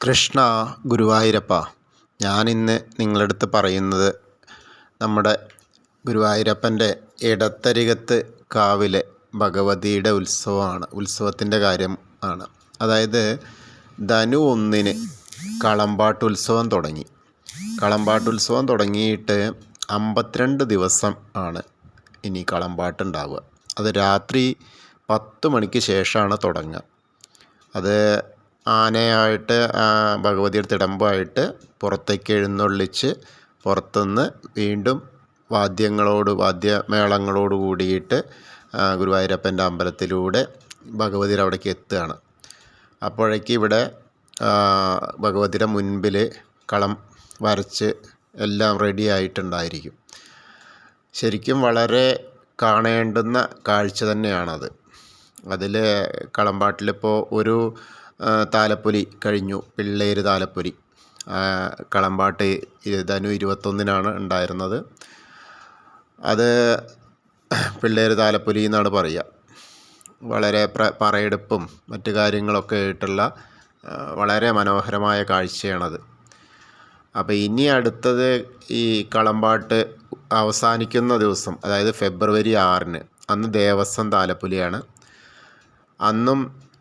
കൃഷ്ണ ഗുരുവായൂരപ്പ, ഞാനിന്ന് നിങ്ങളുടെ അടുത്ത് പറയുന്നത് നമ്മുടെ ഗുരുവായൂരപ്പൻ്റെ ഇടത്തരികത്ത് കാവിലെ ഭഗവതിയുടെ ഉത്സവത്തിൻ്റെ കാര്യം ആണ്. അതായത് ധനു 1-ന് കളമ്പാട്ടുത്സവം തുടങ്ങി. കളമ്പാട്ടുത്സവം തുടങ്ങിയിട്ട് 52 ദിവസം ആണ് ഇനി കളമ്പാട്ടുണ്ടാവുക. അത് രാത്രി 10 മണിക്ക് ശേഷമാണ് തുടങ്ങുക. അത് ആനയായിട്ട് ഭഗവതിയുടെ തിടമ്പായിട്ട് പുറത്തേക്ക് എഴുന്നള്ളിച്ച് പുറത്തുനിന്ന് വീണ്ടും വാദ്യമേളങ്ങളോട് കൂടിയിട്ട് ഗുരുവായൂരപ്പൻ്റെ അമ്പലത്തിലൂടെ ഭഗവതിയുടെ അവിടേക്ക് എത്തുകയാണ്. അപ്പോഴേക്ക് ഇവിടെ ഭഗവതിയുടെ മുൻപിൽ കളം വരച്ച് എല്ലാം റെഡി ആയിട്ടുണ്ടായിരിക്കും. ശരിക്കും വളരെ കാണേണ്ടുന്ന കാഴ്ച തന്നെയാണത്. അതിൽ കളമ്പാട്ടിലിപ്പോൾ ഒരു താലപ്പൊലി കഴിഞ്ഞു, പിള്ളേര് താലപ്പൊലി. കളമ്പാട്ട് ധനു 21-നാണ് ഉണ്ടായിരുന്നത്. അത് പിള്ളേര് താലപ്പൊലി എന്നാണ് പറയുക. വളരെ പറയെടുപ്പും മറ്റു കാര്യങ്ങളൊക്കെ ആയിട്ടുള്ള വളരെ മനോഹരമായ കാഴ്ചയാണത്. അപ്പോൾ ഇനി അടുത്തത് ഈ കളമ്പാട്ട് അവസാനിക്കുന്ന ദിവസം, അതായത് ഫെബ്രുവരി 6-ന്, അന്ന് ദേവസ്വം താലപ്പൊലിയാണ്. അന്നും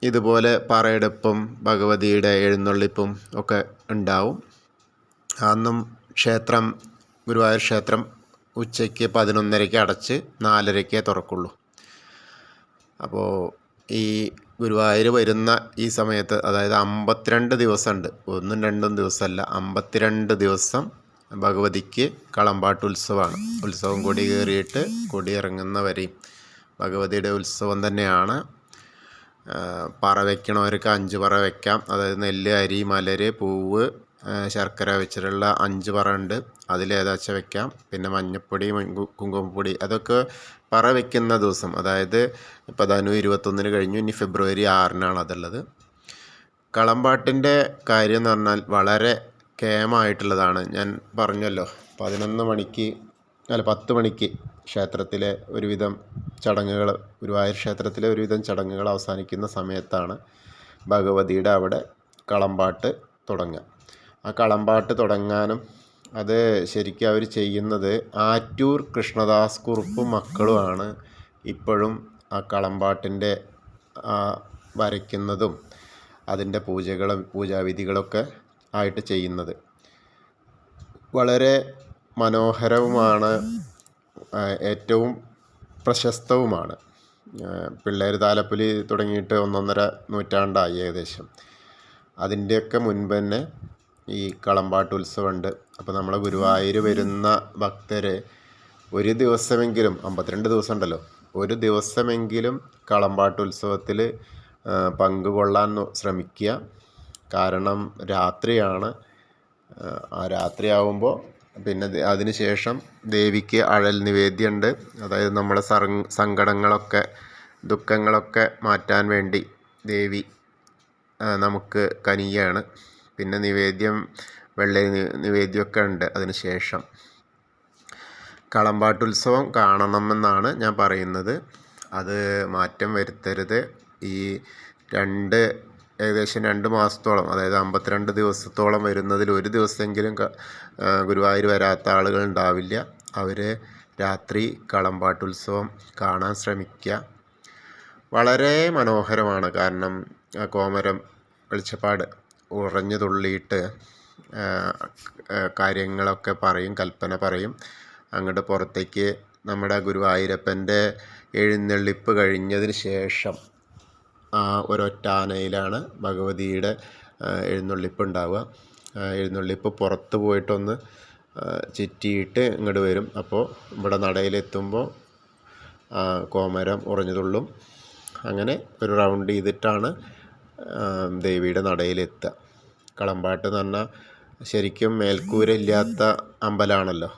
ഇതുപോലെ പറയെടുപ്പും ഭഗവതിയുടെ എഴുന്നള്ളിപ്പും ഒക്കെ ഉണ്ടാവും. അന്നും ഗുരുവായൂർ ക്ഷേത്രം ഉച്ചയ്ക്ക് 11:30-ക്ക് അടച്ച് 4:30-ക്കേ തുറക്കുള്ളൂ. അപ്പോൾ ഈ ഗുരുവായൂർ വരുന്ന ഈ സമയത്ത്, അതായത് 52 ദിവസമുണ്ട്, 1-2 ദിവസമല്ല, 52 ദിവസം ഭഗവതിക്ക് കളമ്പാട്ടുത്സവമാണ്. ഉത്സവം കൊടി കയറിയിട്ട് കൊടി ഇറങ്ങുന്നവരെയും ഭഗവതിയുടെ ഉത്സവം തന്നെയാണ്. പറ വയ്ക്കണവർക്ക് 5 പറ വയ്ക്കാം. അതായത് നെല്ല്, അരി, മലര്, പൂവ്, ശർക്കര വെച്ചിട്ടുള്ള 5 പറ ഉണ്ട്. അതിലേതാച്ചാൽ വയ്ക്കാം. പിന്നെ മഞ്ഞപ്പൊടി, കുങ്കുമപ്പൊടി, അതൊക്കെ പറ വയ്ക്കുന്ന ദിവസം. അതായത് ഇപ്പോൾ ധനു 21-ന് കഴിഞ്ഞു, ഇനി ഫെബ്രുവരി 6-നാണ് അതുള്ളത്. കളമ്പാട്ടിൻ്റെ കാര്യം എന്ന് പറഞ്ഞാൽ വളരെ കേമായിട്ടുള്ളതാണ്. ഞാൻ പറഞ്ഞല്ലോ, 10 മണിക്ക് ക്ഷേത്രത്തിലെ ഒരുവിധം ചടങ്ങുകൾ, ഗുരുവായൂർ ക്ഷേത്രത്തിലെ ഒരുവിധം ചടങ്ങുകൾ അവസാനിക്കുന്ന സമയത്താണ് ഭഗവതിയുടെ അവിടെ കളമ്പാട്ട് തുടങ്ങുക. ആ കളമ്പാട്ട് തുടങ്ങാനും അത് ശരിക്കും അവർ ചെയ്യുന്നത് ആറ്റൂർ കൃഷ്ണദാസ് കുറുപ്പും മക്കളുമാണ് ഇപ്പോഴും ആ കളമ്പാട്ടിൻ്റെ വരയ്ക്കുന്നതും അതിൻ്റെ പൂജാവിധികളൊക്കെ ആയിട്ട് ചെയ്യുന്നത്. വളരെ മനോഹരവുമാണ്, ഏറ്റവും പ്രശസ്തവുമാണ്. പിള്ളേർ താലപ്പൊലി തുടങ്ങിയിട്ട് 1.5 നൂറ്റാണ്ടായി ഏകദേശം. അതിൻ്റെയൊക്കെ മുൻപ് തന്നെ ഈ കളമ്പാട്ട് ഉത്സവമുണ്ട്. അപ്പോൾ നമ്മളെ ഗുരുവായൂർ വരുന്ന ഭക്തർ ഒരു ദിവസമെങ്കിലും, 52 ദിവസം ഉണ്ടല്ലോ, ഒരു ദിവസമെങ്കിലും കളമ്പാട്ട് ഉത്സവത്തിൽ പങ്കുകൊള്ളാൻ ശ്രമിക്കുക. കാരണം രാത്രിയാണ്. ആ രാത്രിയാവുമ്പോൾ പിന്നെ അതിന് ശേഷം ദേവിക്ക് അഴൽ നിവേദ്യമുണ്ട്. അതായത് നമ്മളെ സങ്കടങ്ങളൊക്കെ, ദുഃഖങ്ങളൊക്കെ മാറ്റാൻ വേണ്ടി ദേവി നമുക്ക് കനിയാണ്. പിന്നെ വെള്ളരി നിവേദ്യമൊക്കെ ഉണ്ട്. അതിന് ശേഷം കളമ്പാട്ടുത്സവം കാണണമെന്നാണ് ഞാൻ പറയുന്നത്. അത് മാറ്റം വരുത്തരുത്. ഈ ഏകദേശം 2 മാസത്തോളം, അതായത് 52 ദിവസത്തോളം വരുന്നതിൽ ഒരു ദിവസമെങ്കിലും ഗുരുവായൂർ വരാത്ത ആളുകൾ ഉണ്ടാവില്ല. അവർ രാത്രി കളമ്പാട്ടുത്സവം കാണാൻ ശ്രമിക്കുക. വളരെ മനോഹരമാണ്. കാരണം കോമരം വെളിച്ചപ്പാട് ഉറഞ്ഞു തുള്ളിയിട്ട് കാര്യങ്ങളൊക്കെ പറയും, കൽപ്പന പറയും. അങ്ങോട്ട് പുറത്തേക്ക് നമ്മുടെ ഗുരുവായൂരപ്പൻ്റെ എഴുന്നള്ളിപ്പ് കഴിഞ്ഞതിന് ശേഷം ഒരൊറ്റ ആനയിലാണ് ഭഗവതിയുടെ എഴുന്നള്ളിപ്പ് ഉണ്ടാവുക. എഴുന്നള്ളിപ്പ് പുറത്ത് പോയിട്ടൊന്ന് ചുറ്റിയിട്ട് ഇങ്ങോട്ട് വരും. അപ്പോൾ ഇവിടെ നടയിലെത്തുമ്പോൾ കോമരം ഉറഞ്ഞു തുള്ളും. അങ്ങനെ ഒരു റൗണ്ട് ചെയ്തിട്ടാണ് ദേവിയുടെ നടയിലെത്തുക. കളമ്പാട്ട് എന്ന് പറഞ്ഞാൽ ശരിക്കും മേൽക്കൂര ഇല്ലാത്ത അമ്പലമാണല്ലോ.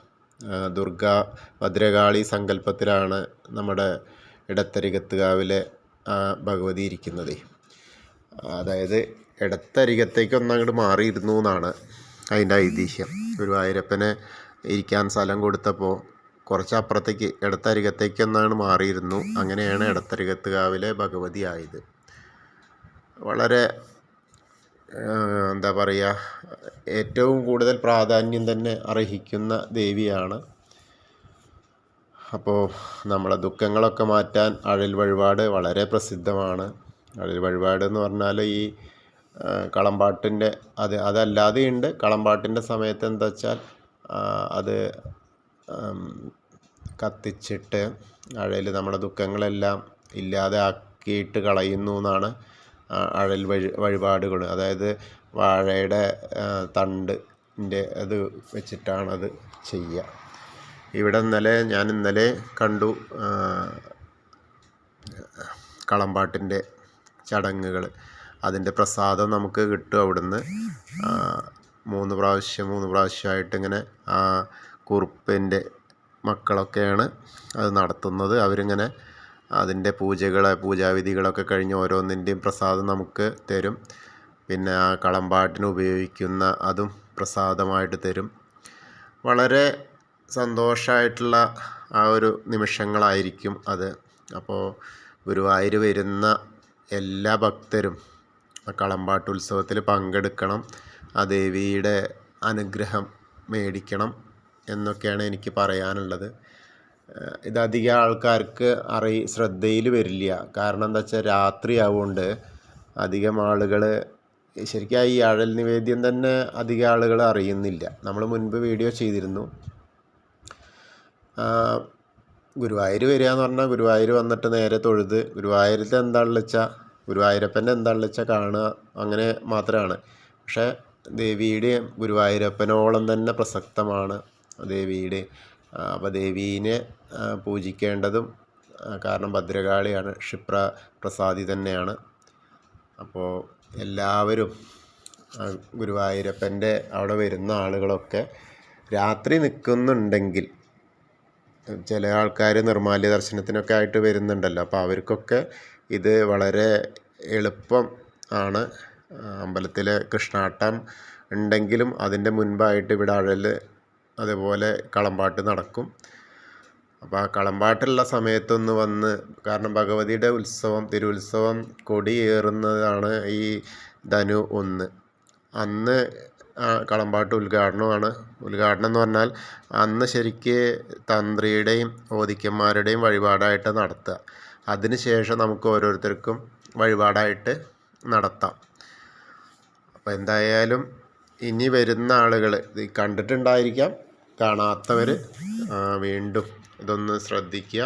ഭദ്രകാളി സങ്കല്പത്തിലാണ് നമ്മുടെ ഇടത്തരികത്തുകാവിലെ ഭഗവതി ഇരിക്കുന്നത്. അതായത് ഇടത്തരികത്തേക്കൊന്ന് അങ്ങോട്ട് മാറിയിരുന്നു എന്നാണ് അതിൻ്റെ ഐതിഹ്യം. ഗുരുവായൂരപ്പന് ഇരിക്കാൻ സ്ഥലം കൊടുത്തപ്പോൾ കുറച്ചപ്പുറത്തേക്ക് ഇടത്തരികത്തേക്കൊന്നാണ് മാറിയിരുന്നു. അങ്ങനെയാണ് ഇടത്തരികത്തുകാവിലെ ഭഗവതി ആയത്. വളരെ എന്താ പറയുക, ഏറ്റവും കൂടുതൽ പ്രാധാന്യം തന്നെ അർഹിക്കുന്ന ദേവിയാണ്. അപ്പോൾ നമ്മളെ ദുഃഖങ്ങളൊക്കെ മാറ്റാൻ അഴൽ വഴിപാട് വളരെ പ്രസിദ്ധമാണ്. അഴൽ വഴിപാട് എന്ന് പറഞ്ഞാൽ ഈ കളമ്പാട്ടിൻ്റെ അതല്ലാതെയുണ്ട്. കളമ്പാട്ടിൻ്റെ സമയത്ത് എന്താ വെച്ചാൽ അത് കത്തിച്ചിട്ട് അഴൽ നമ്മുടെ ദുഃഖങ്ങളെല്ലാം ഇല്ലാതെ ആക്കിയിട്ട് കളയുന്നു എന്നാണ് അഴൽ വഴിപാടുകൾ. അതായത് വാഴയുടെ തണ്ടിൻ്റെ അത് വെച്ചിട്ടാണത് ചെയ്യുക. ഇവിടെ ഞാൻ ഇന്നലെ കണ്ടു കളമ്പാട്ടിൻ്റെ ചടങ്ങുകൾ. അതിൻ്റെ പ്രസാദം നമുക്ക് കിട്ടും അവിടുന്ന്. 3 പ്രാവശ്യമായിട്ട് ഇങ്ങനെ ആ കുറുപ്പിൻ്റെ മക്കളൊക്കെയാണ് അത് നടത്തുന്നത്. അവരിങ്ങനെ അതിൻ്റെ പൂജാവിധികളൊക്കെ കഴിഞ്ഞ് ഓരോന്നിൻ്റെയും പ്രസാദം നമുക്ക് തരും. പിന്നെ ആ കളമ്പാട്ടിന് ഉപയോഗിക്കുന്ന അതും പ്രസാദമായിട്ട് തരും. വളരെ സന്തോഷമായിട്ടുള്ള ആ ഒരു നിമിഷങ്ങളായിരിക്കും അത്. അപ്പോൾ ഗുരുവായൂർ വരുന്ന എല്ലാ ഭക്തരും ആ കളമ്പാട്ട് ഉത്സവത്തിൽ പങ്കെടുക്കണം, ആ ദേവിയുടെ അനുഗ്രഹം മേടിക്കണം എന്നൊക്കെയാണ് എനിക്ക് പറയാനുള്ളത്. ഇതധികം ആൾക്കാർക്ക് ശ്രദ്ധയിൽ വരില്ല. കാരണം എന്താ വെച്ചാൽ രാത്രിയാവുകൊണ്ട് അധികം ആളുകൾ ശരിക്കും ഈ അഴൽ നിവേദ്യം തന്നെ അധികം ആളുകൾ അറിയുന്നില്ല. നമ്മൾ മുൻപ് വീഡിയോ ചെയ്തിരുന്നു. ഗുരുവായൂർ വരിക എന്ന് പറഞ്ഞാൽ ഗുരുവായൂർ വന്നിട്ട് നേരെ തൊഴുത് ഗുരുവായൂരത്തെ എന്താണെന്ന് വെച്ചാൽ ഗുരുവായൂരപ്പൻ്റെ എന്താണെന്ന് വെച്ചാൽ കാണുക, അങ്ങനെ മാത്രമാണ്. പക്ഷേ ദേവിയുടെ ഗുരുവായൂരപ്പനോളം തന്നെ പ്രസക്തമാണ് ദേവിയുടെ. അപ്പോൾ ദേവീനെ പൂജിക്കേണ്ടതും, കാരണം ഭദ്രകാളിയാണ്, ക്ഷിപ്രപ്രസാദി തന്നെയാണ്. അപ്പോൾ എല്ലാവരും ഗുരുവായൂരപ്പൻ്റെ അവിടെ വരുന്ന ആളുകളൊക്കെ രാത്രി നിൽക്കുന്നുണ്ടെങ്കിൽ, ചില ആൾക്കാർ നിർമ്മാല്യ ദർശനത്തിനൊക്കെ ആയിട്ട് വരുന്നുണ്ടല്ലോ, അപ്പോൾ അവർക്കൊക്കെ ഇത് വളരെ എളുപ്പം ആണ്. അമ്പലത്തിൽ കൃഷ്ണാട്ടം ഉണ്ടെങ്കിലും അതിൻ്റെ മുൻപായിട്ട് ഇവിടെ അഴൽ അതേപോലെ കളമ്പാട്ട് നടക്കും. അപ്പോൾ ആ കളമ്പാട്ടുള്ള സമയത്തൊന്ന് വന്ന്, കാരണം ഭഗവതിയുടെ തിരുവുത്സവം കൊടിയേറുന്നതാണ് ഈ ധനു 1. അന്ന് കളമ്പാട്ട് ഉദ്ഘാടനം എന്ന് പറഞ്ഞാൽ അന്ന് ശരിക്ക് തന്ത്രിയുടെയും ഓദിക്കന്മാരുടെയും വഴിപാടായിട്ട് നടത്തുക. അതിന് ശേഷം നമുക്ക് ഓരോരുത്തർക്കും വഴിപാടായിട്ട് നടത്താം. അപ്പോൾ എന്തായാലും ഇനി വരുന്ന ആളുകൾ ഇത് കണ്ടിട്ടുണ്ടായിരിക്കാം, കാണാത്തവർ വീണ്ടും ഇതൊന്ന് ശ്രദ്ധിക്കുക.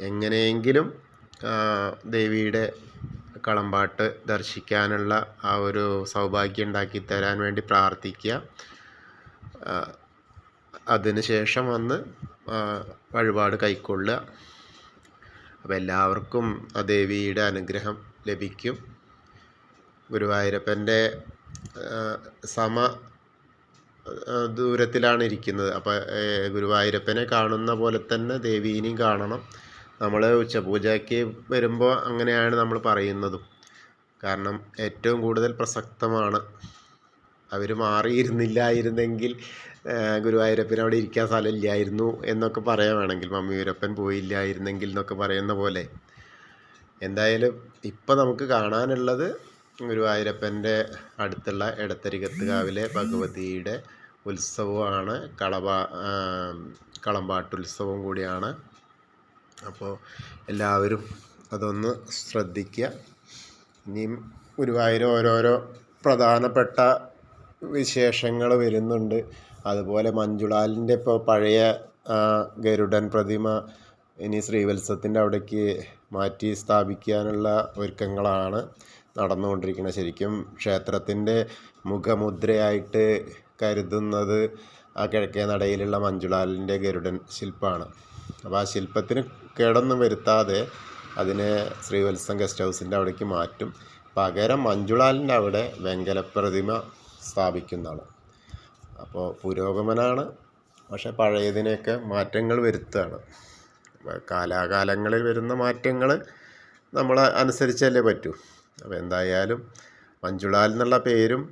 എങ്ങനെയെങ്കിലും ദേവിയുടെ കളമ്പാട്ട് ദർശിക്കാനുള്ള ആ ഒരു സൗഭാഗ്യം ഉണ്ടാക്കി തരാൻ വേണ്ടി പ്രാർത്ഥിക്കുക. അതിന് ശേഷം വന്ന് വഴിപാട് കൈക്കൊള്ളുക. അപ്പോൾ എല്ലാവർക്കും ആ ദേവിയുടെ അനുഗ്രഹം ലഭിക്കും. ഗുരുവായൂരപ്പൻ്റെ ദൂരത്തിലാണ് ഇരിക്കുന്നത്. അപ്പോൾ ഗുരുവായൂരപ്പനെ കാണുന്ന പോലെ തന്നെ ദേവീനെയും കാണണം. നമ്മൾ ഉച്ചപൂജയ്ക്ക് വരുമ്പോൾ അങ്ങനെയാണ് നമ്മൾ പറയുന്നതും. കാരണം ഏറ്റവും കൂടുതൽ പ്രസക്തമാണ്. അവർ മാറിയിരുന്നില്ലായിരുന്നെങ്കിൽ ഗുരുവായൂരപ്പൻ അവിടെ ഇരിക്കാൻ സ്ഥലമില്ലായിരുന്നു എന്നൊക്കെ പറയാൻ വേണമെങ്കിൽ, മമ്മിയൂരപ്പൻ പോയില്ലായിരുന്നെങ്കിൽ എന്നൊക്കെ പറയുന്ന പോലെ. എന്തായാലും ഇപ്പം നമുക്ക് കാണാനുള്ളത് ഗുരുവായൂരപ്പൻ്റെ അടുത്തുള്ള എടത്തരികത്തുകാവിലെ ഭഗവതിയുടെ ഉത്സവമാണ്. കളമ്പാട്ടുത്സവം കൂടിയാണ്. അപ്പോൾ എല്ലാവരും അതൊന്ന് ശ്രദ്ധിക്കുക. ഇനിയും ഗുരുവായൂർ ഓരോരോ പ്രധാനപ്പെട്ട വിശേഷങ്ങൾ വരുന്നുണ്ട്. അതുപോലെ മഞ്ജുളാലിൻ്റെ ഇപ്പോൾ പഴയ ഗരുഡൻ പ്രതിമ ഇനി ശ്രീവത്സത്തിൻ്റെ അവിടേക്ക് മാറ്റി സ്ഥാപിക്കാനുള്ള ഒരുക്കങ്ങളാണ് നടന്നുകൊണ്ടിരിക്കുന്നത്. ശരിക്കും ക്ഷേത്രത്തിൻ്റെ മുഖമുദ്രയായിട്ട് കരുതുന്നത് ആ കിഴക്കേ നടയിലുള്ള മഞ്ജുളാലിൻ്റെ ഗരുഡൻ ശില്പമാണ്. അപ്പോൾ ആ ശില്പത്തിന് കേടൊന്നും വരുത്താതെ അതിനെ ശ്രീവത്സം ഗസ്റ്റ് ഹൗസിൻ്റെ അവിടേക്ക് മാറ്റും. പകരം മഞ്ജുളാലിൻ്റെ അവിടെ വെങ്കലപ്രതിമ സ്ഥാപിക്കുന്നതാണ്. അപ്പോൾ പുരോഗമനമാണ്, പക്ഷേ പഴയതിനെയൊക്കെ മാറ്റങ്ങൾ വരുത്തുകയാണ്. കാലാകാലങ്ങളിൽ വരുന്ന മാറ്റങ്ങൾ നമ്മൾ അനുസരിച്ചല്ലേ പറ്റൂ. അപ്പോൾ എന്തായാലും മഞ്ജുളാൽ എന്നുള്ള പേരും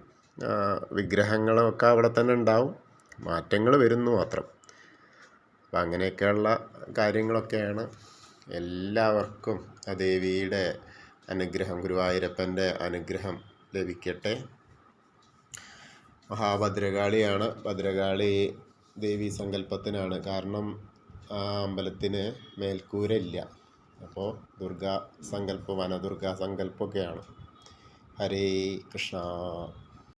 വിഗ്രഹങ്ങളും ഒക്കെ അവിടെ തന്നെ ഉണ്ടാവും, മാറ്റങ്ങൾ വരുന്നു മാത്രം. അപ്പം അങ്ങനെയൊക്കെയുള്ള കാര്യങ്ങളൊക്കെയാണ്. എല്ലാവർക്കും ആ ദേവിയുടെ അനുഗ്രഹം, ഗുരുവായൂരപ്പൻ്റെ അനുഗ്രഹം ലഭിക്കട്ടെ. മഹാഭദ്രകാളിയാണ്. ഭദ്രകാളി ദേവീ സങ്കല്പത്തിനാണ്. കാരണം ആ അമ്പലത്തിന് മേൽക്കൂരയില്ല. അപ്പോൾ ദുർഗാ സങ്കല്പം, വനദുർഗാ സങ്കല്പമൊക്കെയാണ്. ഹരേ കൃഷ്ണ.